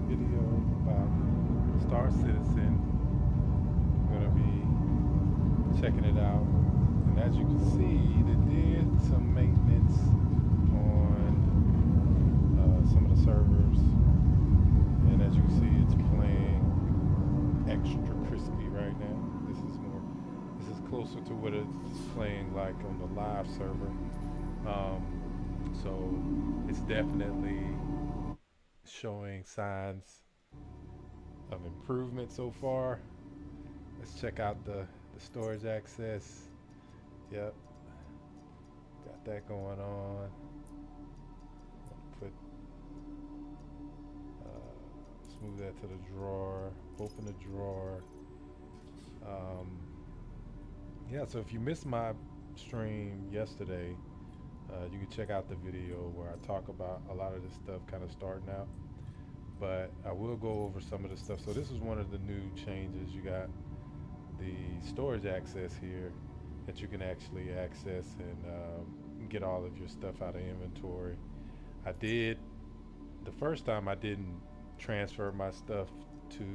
video about Star Citizen. I'm gonna be checking it out, and as you can see, they did some maintenance on some of the servers, and as you can see, it's playing extra crispy right now. This is closer to what it's playing like on the live server. So it's definitely showing signs of improvement so far. Let's check out the storage access. Yep, got that going on. Put let's move that to the drawer. Open the drawer. Um, yeah, so if you missed my stream yesterday, you can check out the video where I talk about a lot of this stuff kind of starting out. But I will go over some of the stuff. So this is one of the new changes. You got the storage access here that you can actually access and get all of your stuff out of inventory. I did, the first time I didn't transfer my stuff to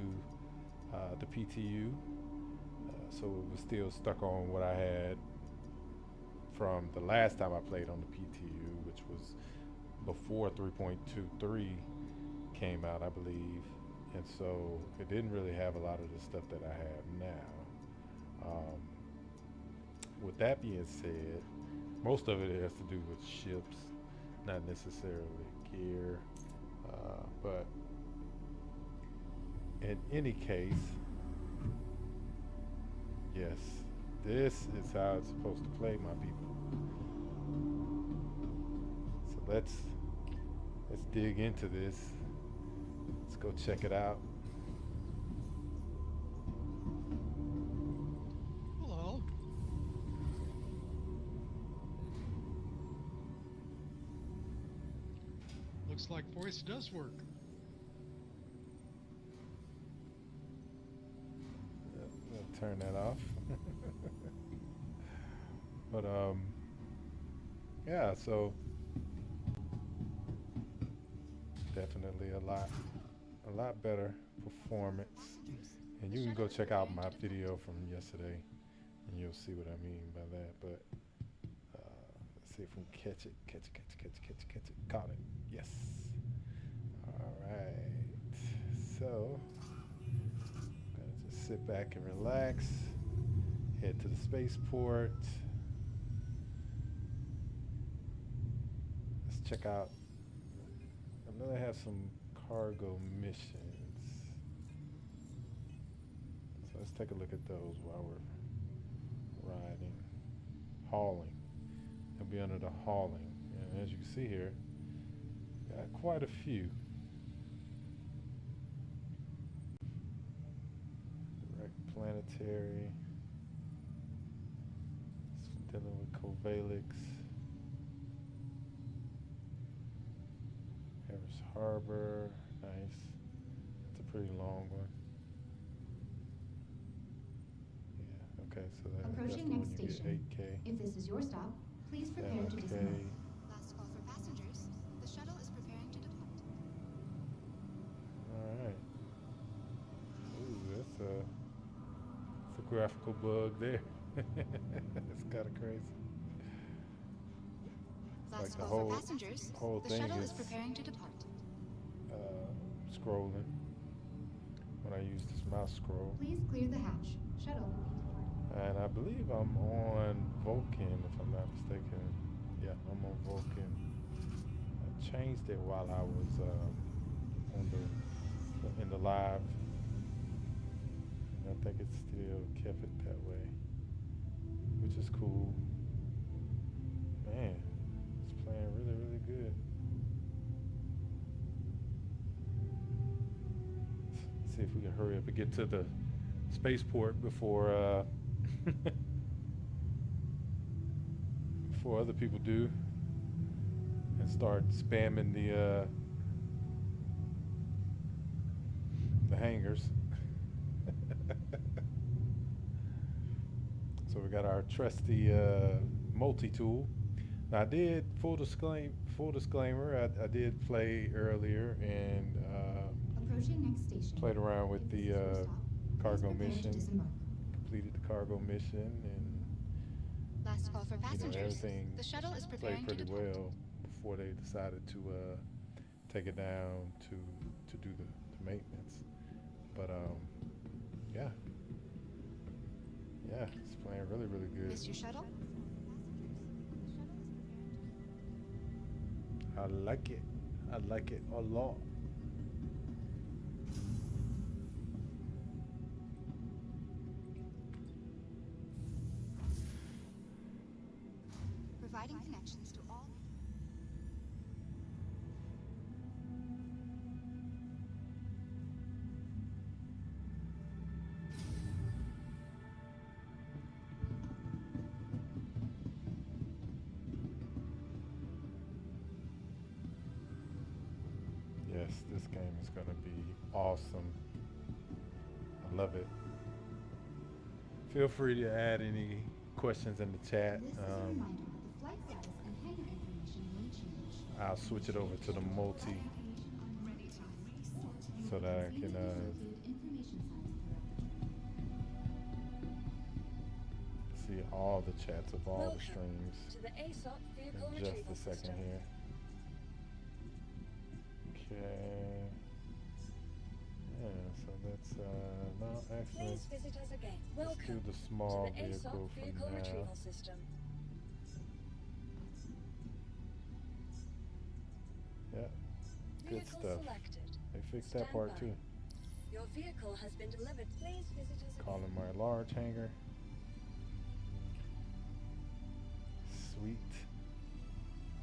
the PTU, so it was still stuck on what I had from the last time I played on the PTU, which was before 3.23 came out, I believe. And so it didn't really have a lot of the stuff that I have now. With that being said, most of it has to do with ships, not necessarily gear. But in any case, yes, this is how it's supposed to play, my people. So let's dig into this. Let's go check it out. Hello. Looks like voice does work. I'll turn that off. But yeah, so definitely a lot better performance. And you can go check out my video from yesterday and you'll see what I mean by that. But let's see if we can catch it. Catch it. Caught it. Yes. All right. So gonna just sit back and relax. Head to the spaceport. Let's check out. I know they have some cargo missions. So let's take a look at those while we're riding. Hauling. They'll be under the hauling. And as you can see here, got quite a few. Direct planetary. Dealing with Covalix. Harris Harbor, nice. It's a pretty long one. Yeah, okay, so that's the Approaching one next you station. get 8K. If this is your stop, please prepare to 7K. disembark. Last call for passengers. The shuttle is preparing to depart. Alright. Ooh, that's a graphical bug there. It's kind of crazy. Last Like the call whole- for passengers. whole The thing shuttle is is preparing to depart. Scrolling when I use this mouse scroll. Please clear the hatch. Shuttle will be departing. And I believe I'm on Vulcan, if I'm not mistaken. Yeah, I'm on Vulcan. I changed it while I was in the live. And I think it still kept it that way, which is cool. Man, it's playing really, really good. Let's see if we can hurry up and get to the spaceport before before other people do, and start spamming the hangars. So we got our trusty multi-tool. Now I did full disclaimer. I did play earlier, and station. played around with At the this first stop, cargo please prepare to mission, disembark. completed the cargo mission, and Last call for you know passengers. everything The shuttle is played preparing to pretty depart. well before they decided to take it down to do the maintenance. But yeah, yeah, it's playing really really good. Miss your shuttle? I like it. I like it a lot. Providing connections to all. Yes, this game is going to be awesome. I love it. Feel free to add any questions in the chat. This is a reminder that the flight status and hangar information may change. I'll switch it over to the multi so that I can Information signs corrected. see all the chats of all the Welcome streams to the ASOP vehicle in just retrieval a second system. here. Okay. Yeah, so that's no, actually, Please visit us again. let's do Welcome the small to the vehicle ASOP for vehicle now. retrieval system. Yeah, good Vehicle stuff. selected. They fixed that part Stand too. by. Your vehicle has been delivered. Please visit us again. Calling my large hangar. Sweet.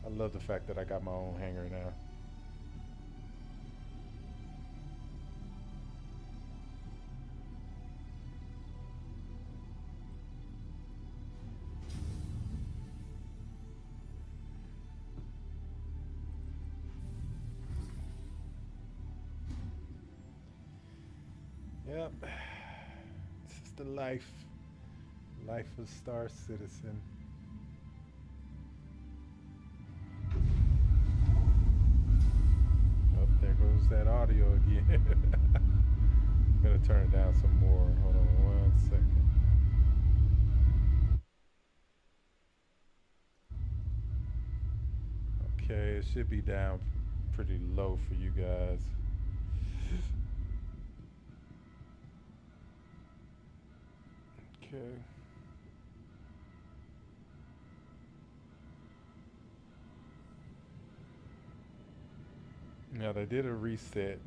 I love the fact that I got my own hangar now. Yep. This is the life of Star Citizen. Oh, there goes that audio again. I'm gonna turn it down some more. Hold on 1 second. Okay, it should be down pretty low for you guys. Okay. Now they did a reset.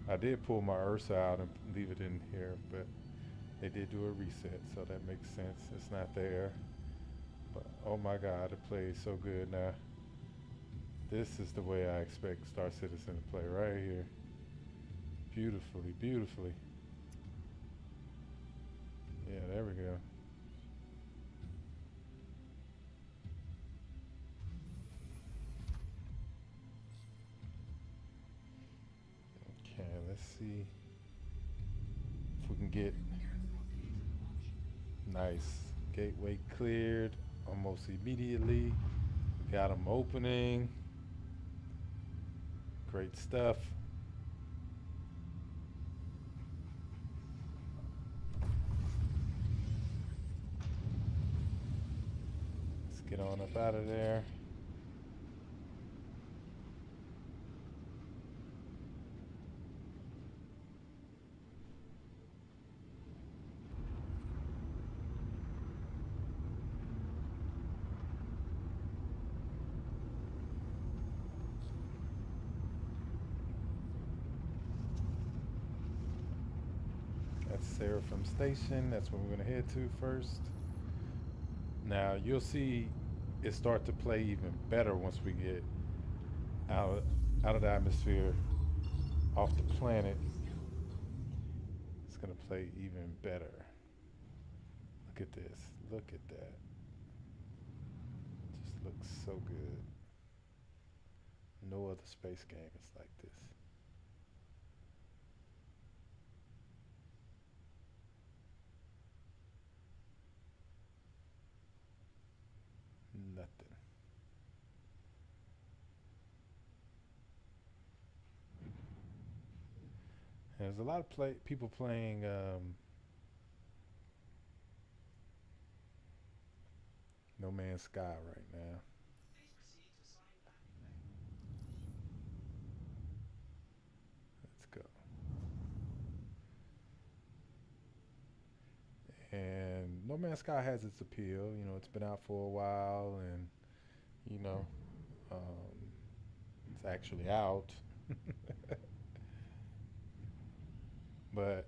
I did pull my Ursa out and leave it in here, but they did do a reset, so that makes sense. It's not there. But oh my God, it plays so good now. This is the way I expect Star Citizen to play right here. Beautifully, beautifully. Yeah, there we go. Okay, let's see if we can get nice. Gateway cleared almost immediately. Got them opening. Great stuff. Let's get on up out of there. That's Seraphim Station. That's where we're gonna head to first. Now you'll see it start to play even better once we get out of the atmosphere, off the planet. It's gonna play even better. Look at this. Look at that. Just looks so good. No other space game is like this. Nothing. There's a lot of people playing No Man's Sky right now. Let's go. And No Man's Sky has its appeal. You know, it's been out for a while, and you know, um, it's actually out. But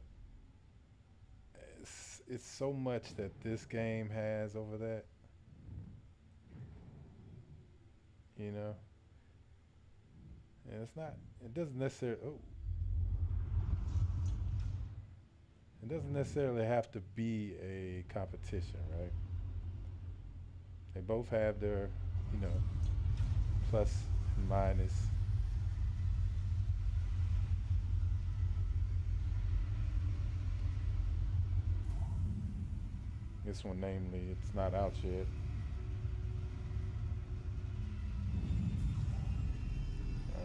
it's so much that this game has over that, you know, and it's not. It doesn't necessarily. Oh, it doesn't necessarily have to be a competition, right? They both have their, you know, plus and minus. This one, namely, it's not out yet.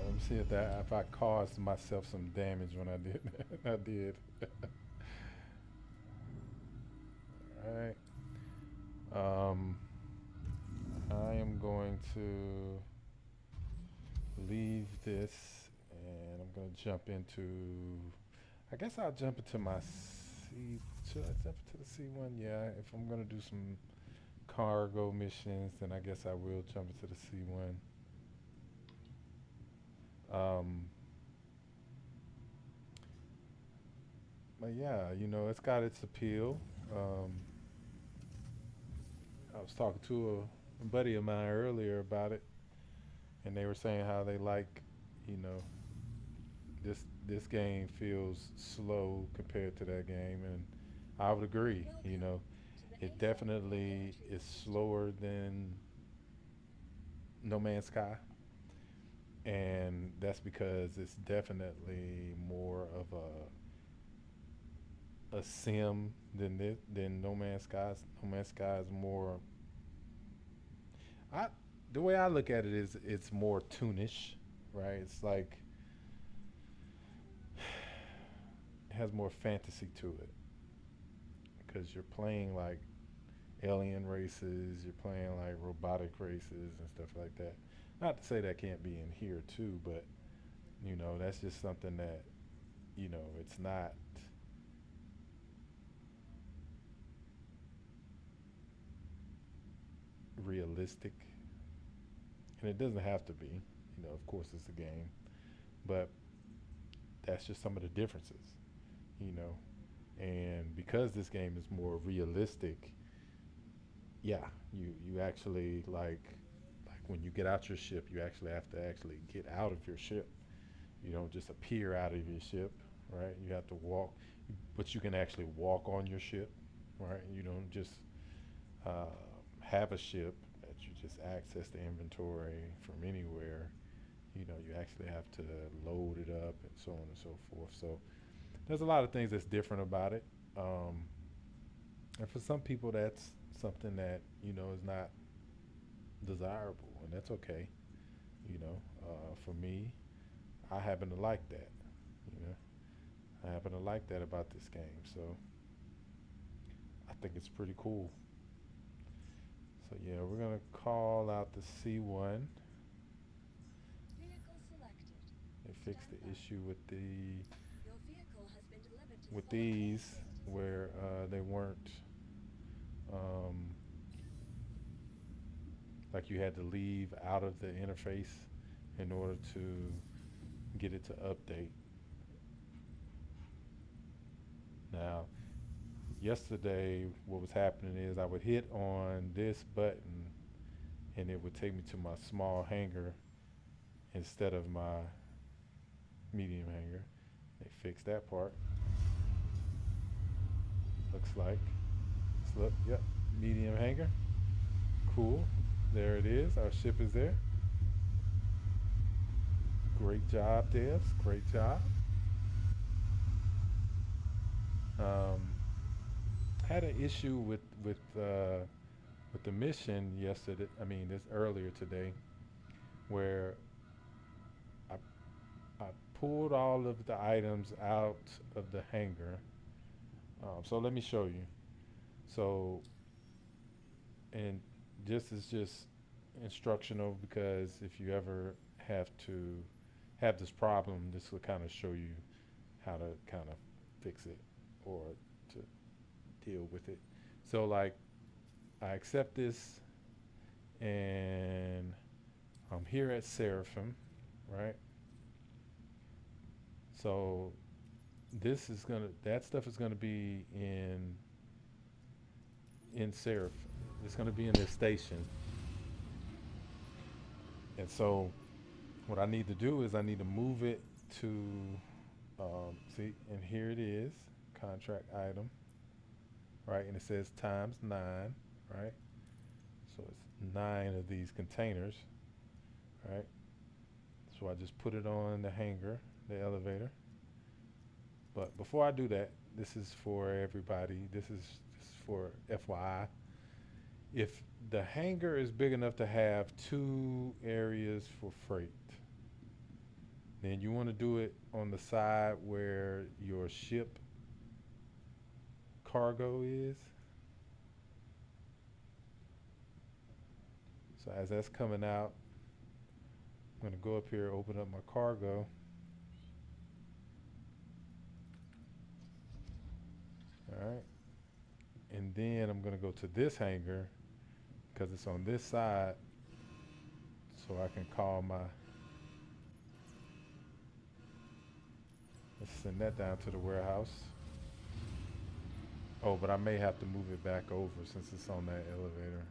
Let me see if I caused myself some damage when I did. I did. All right. I am going to leave this, and I'm going to jump into. I guess I'll jump into my C. Should I jump into the C1? Yeah. If I'm going to do some cargo missions, then I guess I will jump into the C1. But yeah, you know, it's got its appeal. Um, I was talking to a buddy of mine earlier about it, and they were saying how they like, you know, this game feels slow compared to that game, and I would agree. You know, it definitely is slower than No Man's Sky, and that's because it's definitely more of a sim than No Man's Sky. No Man's Sky is more. I the way I look at it is it's more toonish, right? It's like it has more fantasy to it because you're playing like alien races, you're playing like robotic races and stuff like that. Not to say that can't be in here too, but you know that's just something that you know it's not realistic, and it doesn't have to be. You know, of course, it's a game, but that's just some of the differences. You know, and because this game is more realistic, yeah, you actually like when you get out your ship, you actually have to actually get out of your ship. You don't just appear out of your ship, right? You have to walk, but you can actually walk on your ship, right? You don't just uh, have a ship that you just access the inventory from anywhere. You know, you actually have to load it up and so on and so forth. So there's a lot of things that's different about it. Um, and for some people, that's something that, you know, is not desirable, and that's okay. You know, for me, I happen to like that. You know, I happen to like that about this game. So I think it's pretty cool. So yeah, we're gonna call out the C1. Vehicle selected. They fixed the Stand by. issue Your vehicle has been delivered to the with following these visitors. where they weren't um, like you had to leave out of the interface in order to get it to update. Now, yesterday, what was happening is I would hit on this button and it would take me to my small hangar instead of my medium hangar. They fixed that part. Looks like. Let's look. Yep. Medium hangar. Cool. There it is. Our ship is there. Great job, devs. Great job. Um, had an issue with the mission yesterday. I mean, this earlier today, where I I pulled all of the items out of the hanger. So let me show you. So, and this is just instructional because if you ever have to have this problem, this will kind of show you how to kind of fix it or to deal with it. So like I accept this and I'm here at Seraphim, right? So this is that stuff is gonna be in Seraphim. It's gonna be in this station. And so what I need to do is I need to move it to, see, and here it is, contract item, right? And it says times 9, right? So it's 9 of these containers, right? So I just put it on the hanger, the elevator. But before I do that, this is for everybody. This is for FYI. If the hangar is big enough to have 2 areas for freight, then you want to do it on the side where your ship cargo is. So as that's coming out, I'm going to go up here, open up my cargo. All right. And then I'm going to go to this hangar because it's on this side, so I can call my, let's send that down to the warehouse. Oh, but I may have to move it back over since it's on that elevator.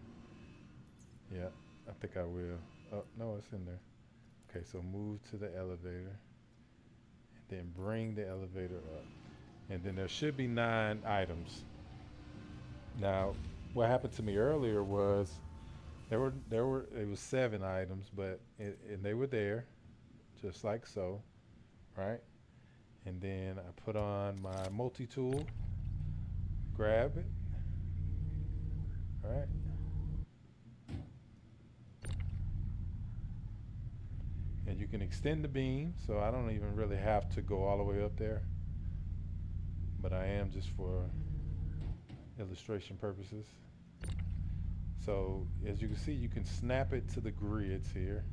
Yeah, I think I will. Oh, no, it's in there. Okay, so move to the elevator and then bring the elevator up. And then there should be 9 items. Now, what happened to me earlier was it was 7 items, but and they were there, just like so, right? And then I put on my multi-tool, grab it, all right? And you can extend the beam, so I don't even really have to go all the way up there, but I am just for illustration purposes. So as you can see, you can snap it to the grids here.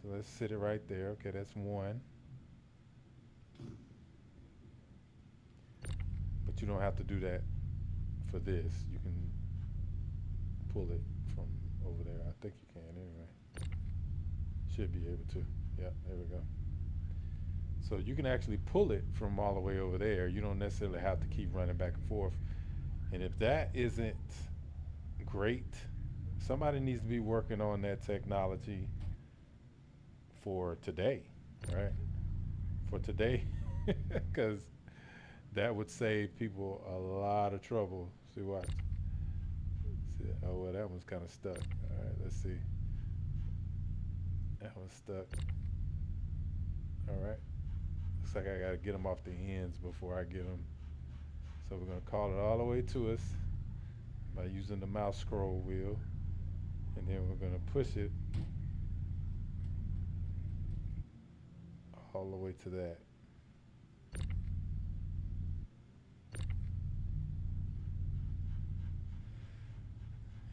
So let's sit it right there. Okay, that's 1. But you don't have to do that for this. You can pull it from over there. I think you can anyway. Should be able to. Yeah, there we go. So you can actually pull it from all the way over there. You don't necessarily have to keep running back and forth. And if that isn't great, somebody needs to be working on that technology for today, right? For today, because that would save people a lot of trouble. See, watch. See, oh, well, that one's kind of stuck. All right, let's see. That one's stuck. All right. Looks like I gotta get them off the ends before I get them. So we're gonna call it all the way to us by using the mouse scroll wheel, and then we're gonna push it all the way to that.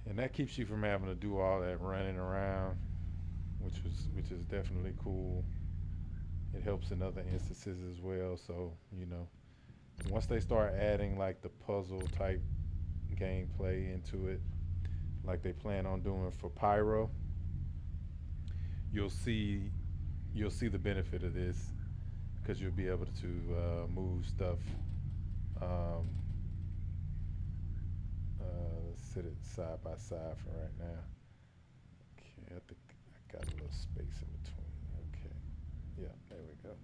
And that keeps you from having to do all that running around, which is definitely cool. It helps in other instances as well. So, you know, once they start adding like the puzzle type gameplay into it, like they plan on doing for Pyro, you'll see the benefit of this, because you'll be able to move stuff. Let's sit it side by side for right now. Okay, I think I got a little space in between. Okay, yeah, there we go.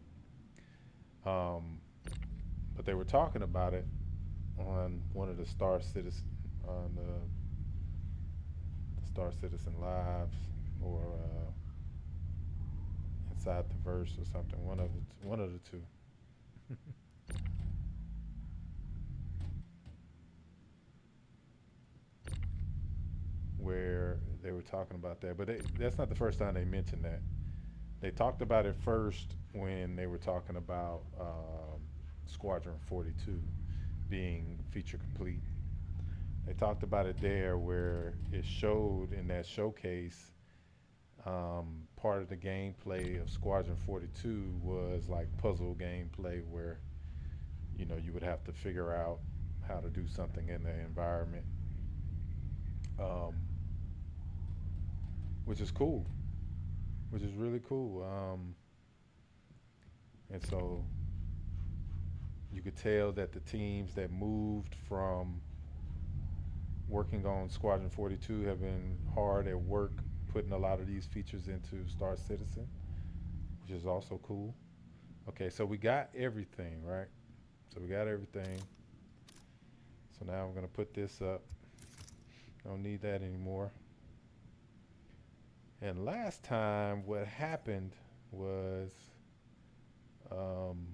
But they were talking about it on one of the Star Citizen, on the Star Citizen Lives, or Inside the Verse or something. One of the two. Where they were talking about that, but that's not the first time they mentioned that. They talked about it first when they were talking about Squadron 42 being feature complete. They talked about it there where it showed in that showcase part of the gameplay of Squadron 42 was like puzzle gameplay where you would have to figure out how to do something in the environment, um, which is cool, which is really cool. And so you could tell that the teams that moved from working on Squadron 42 have been hard at work putting a lot of these features into Star Citizen, which is also cool. Okay, so we got everything, right? So we got everything. So now I'm gonna put this up. Don't need that anymore. And last time what happened was um,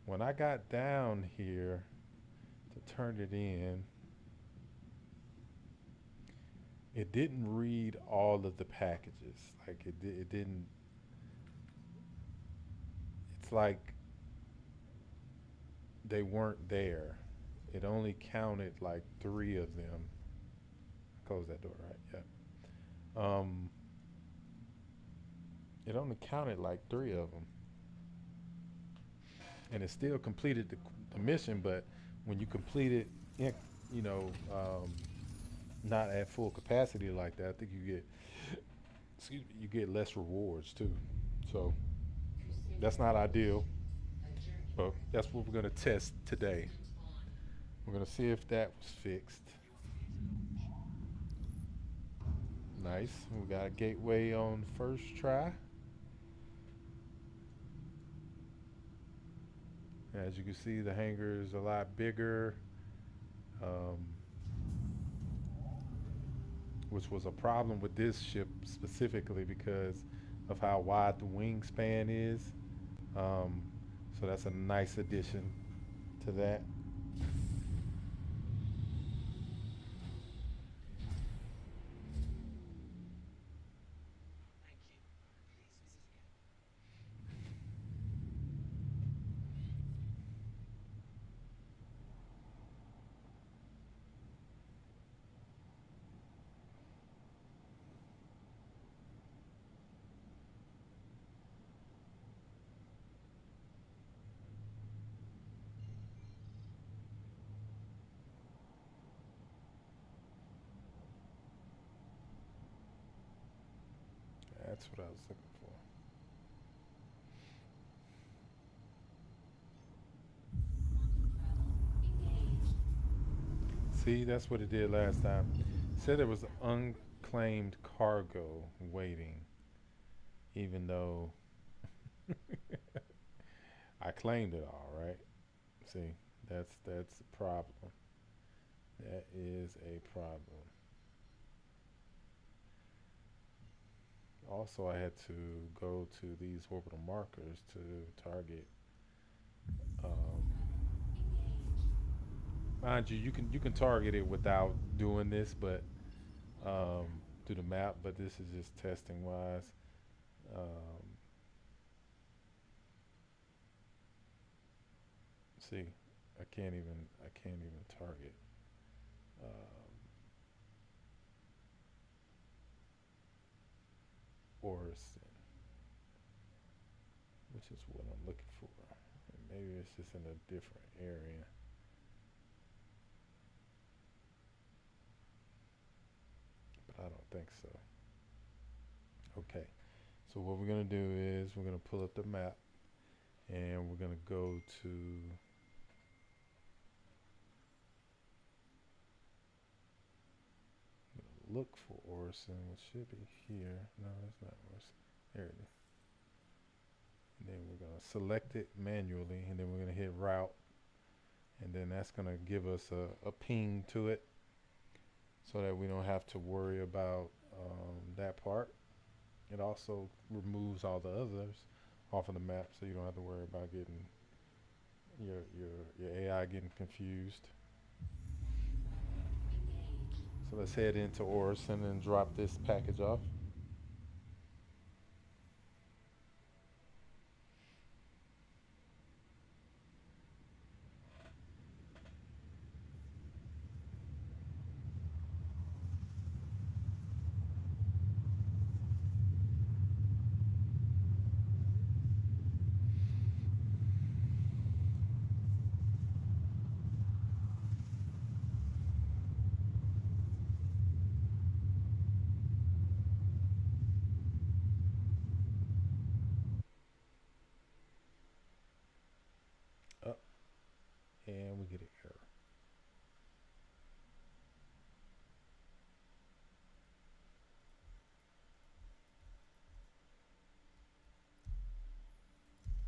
when I got down here to turn it in, it didn't read all of the packages. Like it didn't. It's like they weren't there. It only counted like three of them. Close that door, right? Yeah. It only counted like three of them, and it still completed the mission. But when you complete it, you know, not at full capacity like that, I think you get, excuse me, you get less rewards too. So that's not ideal, but that's what we're gonna test today. We're gonna see if that was fixed. Nice. We got a gateway on first try. As you can see, the hangar is a lot bigger, um, which was a problem with this ship specifically because of how wide the wingspan is. Um, so that's a nice addition to that. That's what I was looking for. See, that's what it did last time. It said there was unclaimed cargo waiting, even though I claimed it all, right? See, that's the problem. That is a problem. Also, I had to go to these orbital markers to target. Um, mind you, you can target it without doing this, but um, through the map. But this is just testing wise. Um, see, I can't even target. Um, Orison, which is what I'm looking for. And maybe it's just in a different area. But I don't think so. Okay. So what we're gonna do is we're gonna pull up the map and we're gonna go to look for Orison, which should be here. No, that's not Orison. There it is. And then we're gonna select it manually, and then we're gonna hit route, and then that's gonna give us a ping to it, so that we don't have to worry about that part. It also removes all the others off of the map, so you don't have to worry about getting your AI getting confused. So let's head into Orison and drop this package off. and we get an error.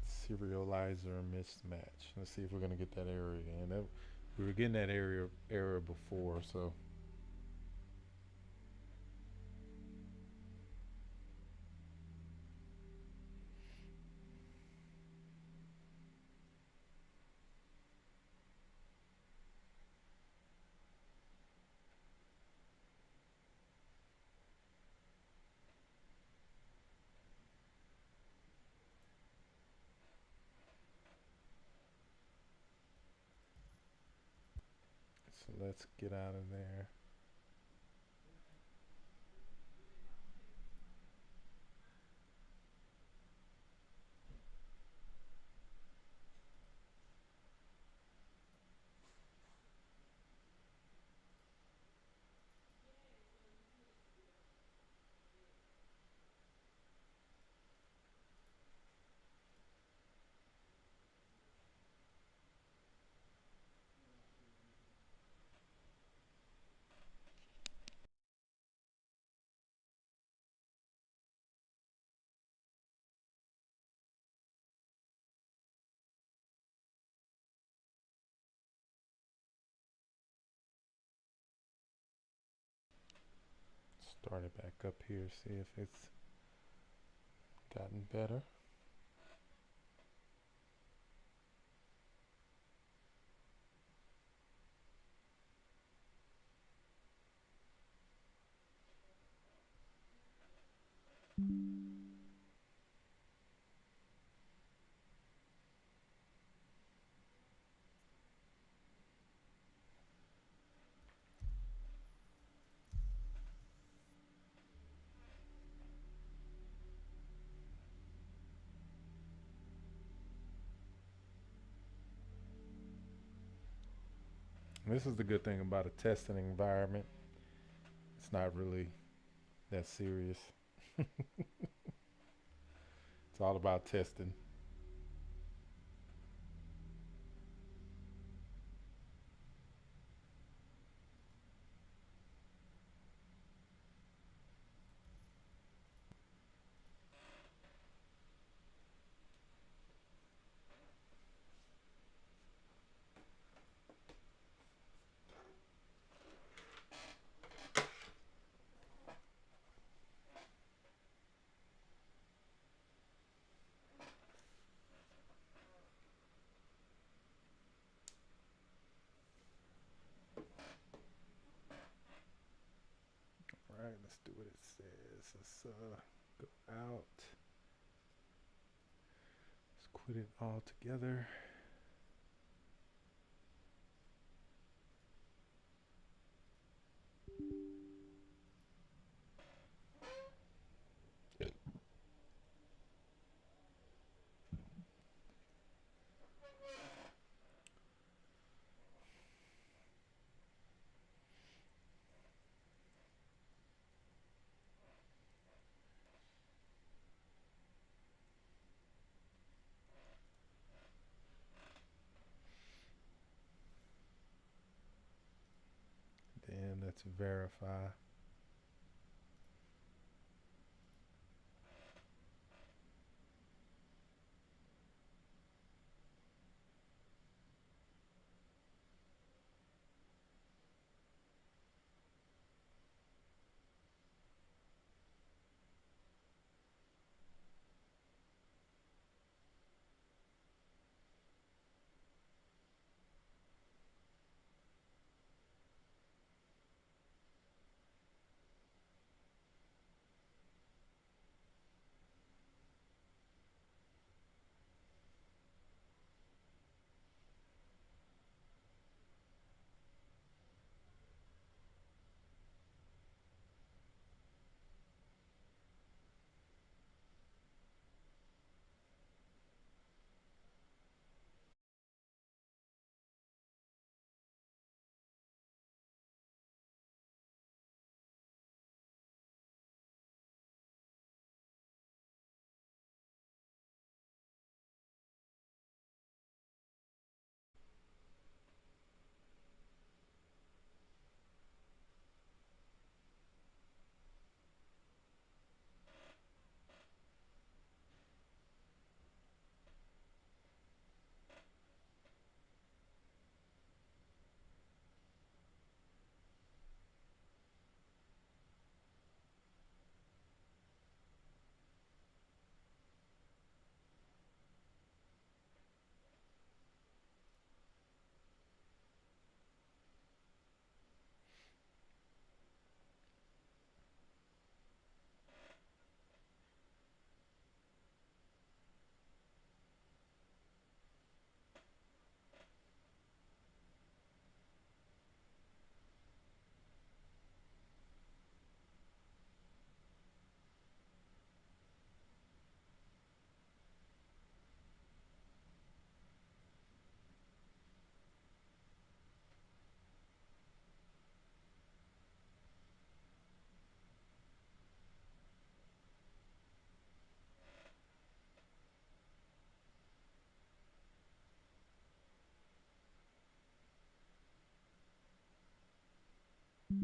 Serializer mismatch. Let's see if we're gonna get that error again. We were getting that error before, so let's get out of there. Start it back up here, see if it's gotten better. And this is the good thing about a testing environment. It's not really that serious. It's all about testing. All right, let's do what it says. Let's go out. Let's quit it all together. Then let's verify. All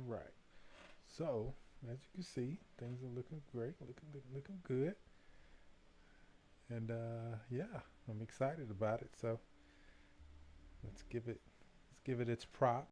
right. So, as you can see, things are looking great, looking good. And yeah, I'm excited about it. So let's give it its props.